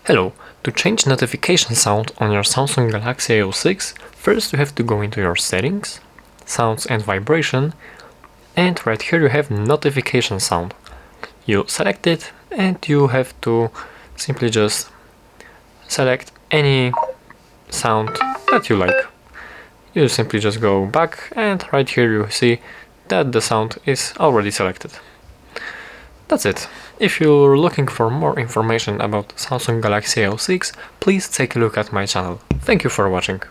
Hello, to change notification sound on your Samsung Galaxy A06, first you have to go into your settings, sounds and vibration, and right here you have notification sound. You select it and you have to simply just select any sound that you like. You simply just go back and right here you see that the sound is already selected. That's it. If you're looking for more information about Samsung Galaxy A06, please take a look at my channel. Thank you for watching.